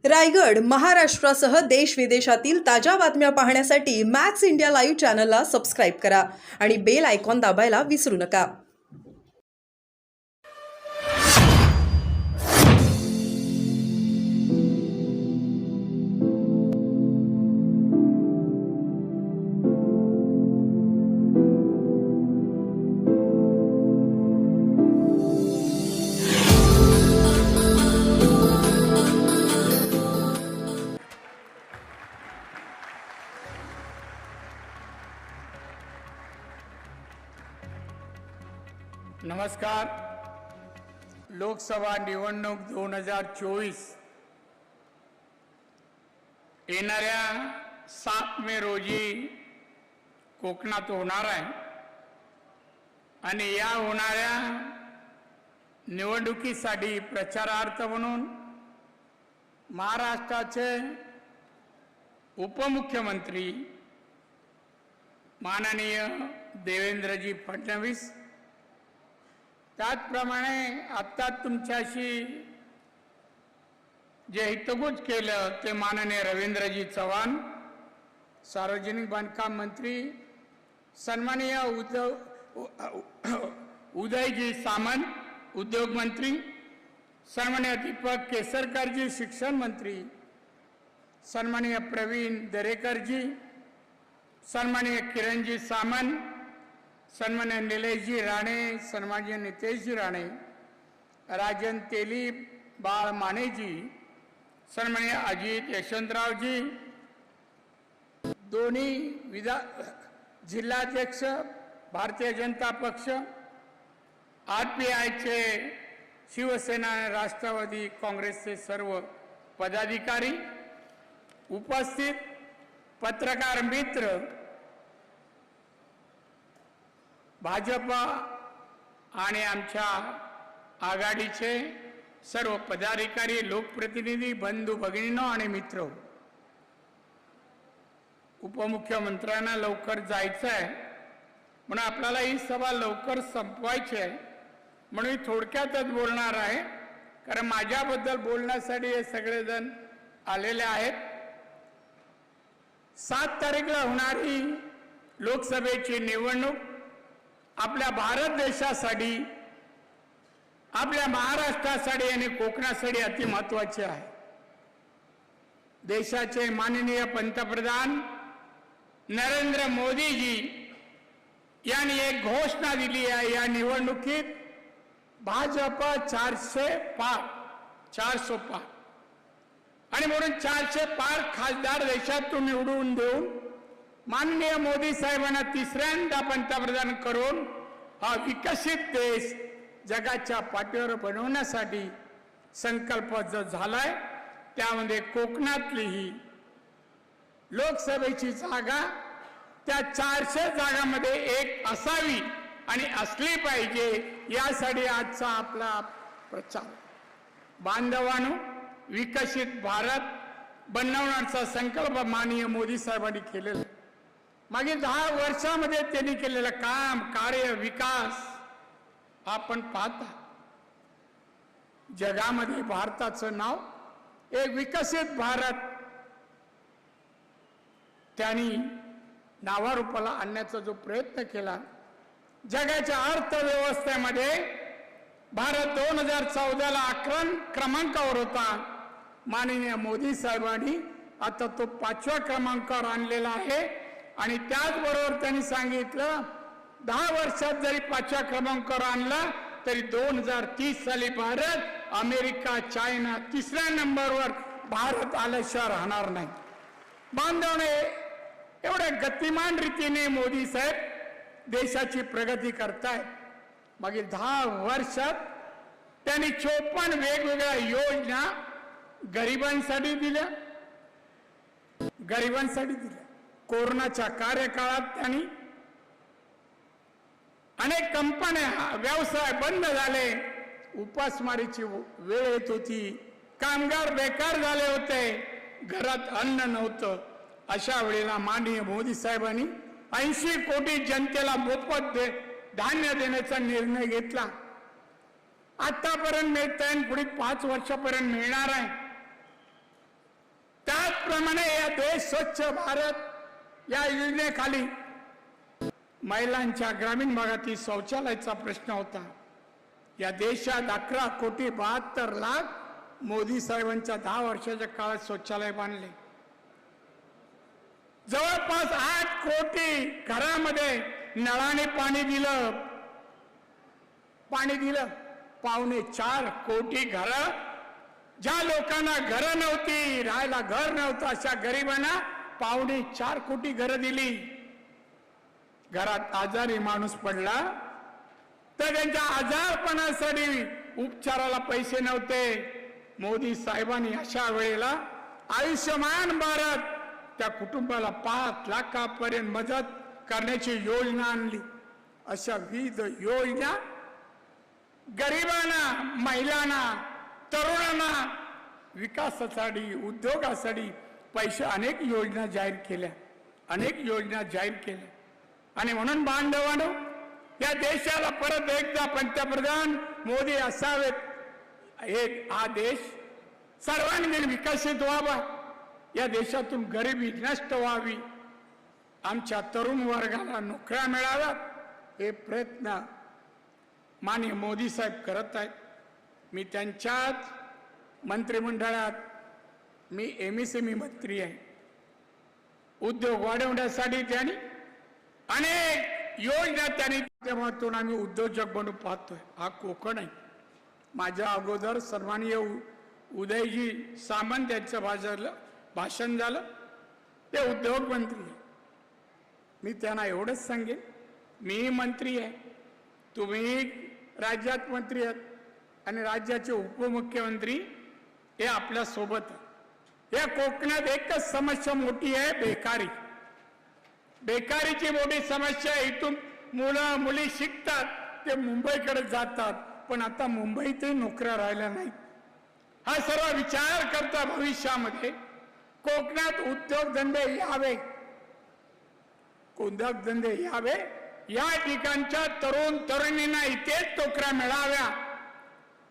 रायगड महाराष्ट्रासह देश विदेशातील ताज्या बातम्या पाहण्यासाठी मॅक्स इंडिया लाईव्ह चॅनलला सबस्क्राईब करा आणि बेल आयकॉन दाबायला विसरू नका. नमस्कार. लोकसभा निवडणूक 2024 येणाऱ्या 7 मे रोजी कोकणात होणार आहे आणि या होणाऱ्या निवडणुकीसाठी प्रचारार्थ म्हणून महाराष्ट्राचे उपमुख्यमंत्री माननीय देवेंद्रजी फडणवीस, त्याचप्रमाणे आत्ता तुमच्याशी जे हितगुज केलं ते माननीय रवींद्रजी चव्हाण, सार्वजनिक बांधकाम मंत्री, सन्माननीय उदयजी सामंत, उद्योग मंत्री, सन्माननीय दीपक केसरकरजी, शिक्षण मंत्री, सन्माननीय प्रवीण दरेकरजी, सन्माननीय किरणजी सामंत, सन्माननीय निलेशजी राणे, सन्माननीय नितेशजी राणे, राजन तेली, बाळ मानेजी, सन्माननीय अजित यशवंतरावजी, दोन्ही जिल्हाध्यक्ष भारतीय जनता पक्ष, RPIचे, शिवसेना आणि राष्ट्रवादी काँग्रेसचे सर्व पदाधिकारी उपस्थित, पत्रकार मित्र, भाजपा आणि आमच्या आघाडीचे सर्व पदाधिकारी, लोकप्रतिनिधी, बंधू भगिनींनो आणि मित्र, उपमुख्यमंत्र्यांना लवकर जायचं आहे म्हणून आपल्याला ही सभा लवकर संपवायची आहे म्हणून मी थोडक्यातच बोलणार आहे, कारण माझ्याबद्दल बोलण्यासाठी हे सगळेजण आलेले आहेत. 7 तारीखला होणारी लोकसभेची निवडणूक आपल्या भारत देशासाठी, आपल्या महाराष्ट्रासाठी आणि कोकणासाठी अति महत्त्वाची आहे. देशाचे माननीय पंतप्रधान नरेंद्र मोदीजी यांनी एक घोषणा दिली आहे, या निवडणुकीत भाजप 400 पार आणि म्हणून 400 पार खासदार देशातून निवडून देऊन माननीय मोदी साहेबांना तिसऱ्यांदा पंतप्रधान करून हा विकसित देश जगाच्या पाठीवर बनवण्यासाठी संकल्प जो झालाय, त्यामध्ये कोकणातली ही लोकसभेची जागा त्या 400 जागांमध्ये एक असावी आणि असली पाहिजे, यासाठी आजचा आपला प्रचार. बांधवांनो, विकसित भारत बनवण्याचा संकल्प माननीय मोदी साहेबांनी केलेला. मागील 10 वर्षामध्ये त्यांनी केलेलं काम, कार्य, विकास आपण पाहता. जगामध्ये भारताचं नाव एक विकसित भारत त्यांनी नावारूपाला आणण्याचा जो प्रयत्न केला, जगाच्या अर्थव्यवस्थेमध्ये भारत 2014ला 11 क्रमांकावर होता. माननीय मोदी साहेबांनी आता तो 5व्या क्रमांकावर आणलेला आहे आणि त्याचबरोबर त्यांनी सांगितलं 10 वर्षात जरी 5व्या क्रमांकावर आणला तरी 2030 साली भारत, अमेरिका, चायना 3ऱ्या नंबरवर भारत आल्याशिवाय राहणार नाही. बांधवने एवढ्या गतिमान रीतीने मोदी साहेब देशाची प्रगती करतायत. मागील 10 वर्षात त्यांनी 54 वेगवेगळ्या योजना गरिबांसाठी दिल्या. कोरोनाच्या कार्यकाळात त्यांनी अनेक कंपन्या, व्यवसाय बंद झाले, उपासमारीची वेळ येत होती, कामगार बेकार झाले होते, घरात अन्न नव्हतं. अशा वेळेला माननीय मोदी साहेबांनी 80 कोटी जनतेला मोफत धान्य देण्याचा निर्णय घेतला. आतापर्यंत मिळत आहे, पुढे 5 वर्षापर्यंत मिळणार आहे. त्याप्रमाणे या देश स्वच्छ भारत या योजनेखाली महिलांच्या ग्रामीण भागातील शौचालयाचा प्रश्न होता. या देशात 11,72,00,000 मोदी साहेबांच्या 10 वर्षाच्या काळात शौचालय बांधले. जवळपास 8 कोटी घरामध्ये नळाने पाणी दिलं. 4.25 कोटी घरं, ज्या लोकांना घरं नव्हती, राहायला घर नव्हतं, अशा गरिबांना 4.25 कोटी घरं दिली. घरात आजारी माणूस पडला तर त्यांच्या आजारपणासाठी उपचाराला पैसे नव्हते. मोदी साहेबांनी अशा वेळेला आयुष्यमान भारत त्या कुटुंबाला 5 लाखापर्यंत मदत करण्याची योजना आणली. अशा विविध योजना गरिबांना, महिलांना, तरुणांना विकासासाठी, उद्योगासाठी पैसे अनेक योजना जाहीर केल्या. आणि म्हणून बांधवांनो, या देशाला परत एकदा पंतप्रधान मोदी असावेत. हा देश सर्वांगीण विकसित व्हावा, या देशातून गरिबी नष्ट व्हावी, आमच्या तरुण वर्गाला नोकऱ्या मिळाव्यात, हे प्रयत्न माननीय मोदी साहेब करत आहेत. मी त्यांच्याच मंत्रिमंडळात MSME मंत्री आहे. उद्योग वाढवण्यासाठी त्यांनी अनेक योजना त्यांनी माध्यमातून आम्ही उद्योजक बनून पाहतोय. हा कोकण आहे. माझ्या अगोदर सन्माननीय उदयजी सामंत यांचं भाषण झालं, ते उद्योग मंत्री आहे. मी त्यांना एवढंच सांगेन, मी मंत्री आहे, तुम्ही राज्यात मंत्री आहात आणि राज्याचे उपमुख्यमंत्री हे आपल्या सोबत आहे. या कोकणात एकच समस्या मोठी आहे, बेकारीची मोठी समस्या. इथून मुलं मुली शिकतात, ते मुंबईकडे जातात, पण आता मुंबईतही नोकऱ्या राहिल्या नाहीत. हा सर्व विचार करता भविष्यामध्ये कोकणात उद्योगधंदे यावे, या ठिकाणच्या तरुण तरुणींना इथेच नोकऱ्या मिळाव्या,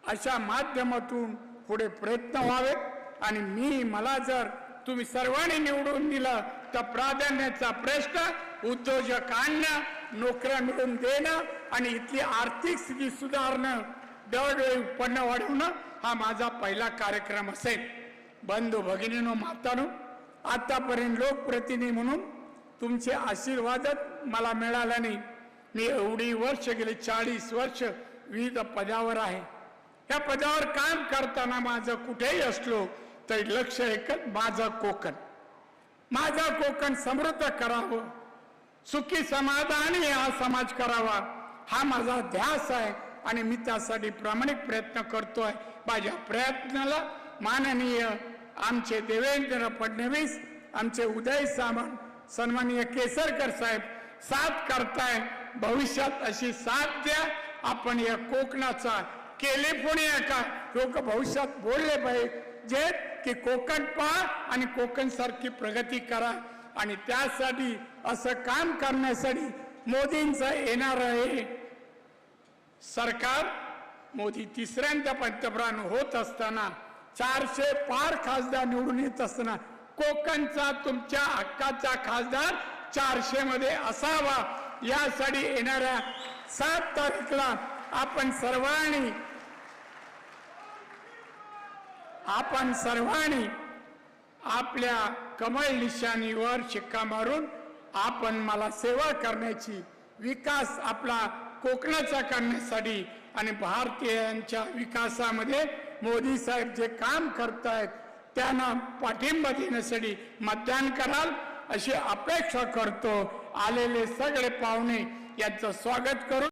अशा माध्यमातून पुढे प्रयत्न व्हावेत. आणि मला जर तुम्ही सर्वांनी निवडून दिलं तर प्राधान्याचा प्रश्न उद्योजकांना नोकऱ्या मिळवून देणं आणि इथली आर्थिक स्थिती सुधारणं, दरडोई उत्पन्न वाढवणं हा माझा पहिला कार्यक्रम असेल. बंधू भगिनीनो, मातानो, आतापर्यंत लोकप्रतिनिधी म्हणून तुमचे आशीर्वादच मला मिळाला नाही. मी एवढी वर्ष गेली 40 वर्ष विविध पदावर आहे. या पदावर काम करताना माझं कुठेही असलो तरी लक्ष एकच, माझं कोकण समृद्ध करावं, सुखी समाधानी हा समाज करावा, हा माझा ध्यास आहे आणि मी त्यासाठी प्रामाणिक प्रयत्न करतोय. माझ्या प्रयत्नाला माननीय आमचे देवेंद्र फडणवीस, आमचे उदय सामंत, सन्माननीय केसरकर साहेब साथ करताय. भविष्यात अशी साथ द्या. आपण या कोकणाचा कॅलिफोर्निया का लोक भविष्यात बोलले पाहिजे की कोकण पहा आणि कोकण सारखी प्रगती करा. आणि त्यासाठी असं काम करण्यासाठी मोदींचं येणार आहे सरकार. मोदी तिसऱ्यांदा पंतप्रधान होत असताना, 400 पार खासदार निवडून येत असताना, कोकणचा तुमच्या हक्काचा खासदार 400 मध्ये असावा. यासाठी येणाऱ्या 7 तारखेला आपण सर्वांनी आपल्या कमळ निशाणीवर शिक्का मारून आपण मला सेवा करण्याची, विकास आपला कोकणाचा करण्यासाठी आणि भारतीयांच्या विकासामध्ये मोदी साहेब जे काम करतायत त्यांना पाठिंबा देण्यासाठी मतदान कराल अशी अपेक्षा करतो. आलेले सगळे पाहुणे यांचं स्वागत करून